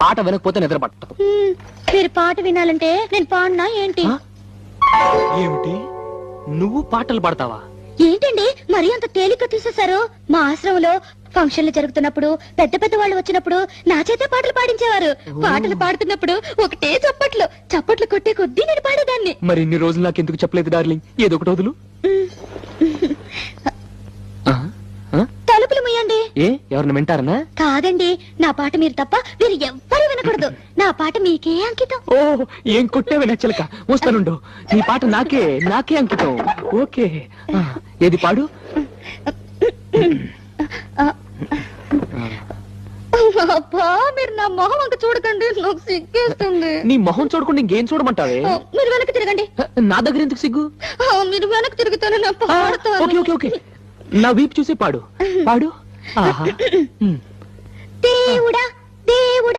పాట వినకపోతే నిద్ర పట్టదు. మీరు పాట వినాలంటే నేను పాడినా ఏంటి? ఏమిటి, నువ్వు పాటలు పాడతావా? ఏంటండి మరీ అంత తేలిక తీసేశారు? మా ఆశ్రమంలో ఫంక్షన్లు జరుగుతున్నప్పుడు పెద్ద పెద్ద వాళ్ళు వచ్చినప్పుడు నా చేతే పాటలు పాడించేవారు. పాటలు పాడుతున్నప్పుడు ఒకటే చప్పట్లు కొట్టే కొద్దీ నేను పాడేదాన్ని. మరి ఇన్ని రోజులు నాకు ఎందుకు చెప్పలేదు డార్లింగ్? ఏదో ఒకటి వదులు. తలుపులు ముయ్యండి. ఎవరిని వింటారనా? కాదండి, నా పాట మీరు తప్ప మీరు ఎవ్వరూ వినకూడదు. నా పాట మీకే అంకితం. ఓ, ఏం కొట్టేవి నచ్చలక. వస్తానుండు, నీ పాట నాకే అంకితం. ఓకే, ఏది పాడు. అబ్బా, మీరు నా మొహం అంక చూడకండి, నాకు సిగ్గేస్తుంది. నీ మొహం చూడకుండా ఇంకేం చూడమంటావే? మీరు వెనక్కి తిరగండి. నా దగ్గర ఎందుకు సిగ్గు? మీరు వెనక్కి తిరుగుతాను నా పాడతాను. ఓకే ఓకే ఓకే, నా వీపు చూసి పాడు. ఆహా. దేవుడా దేవుడా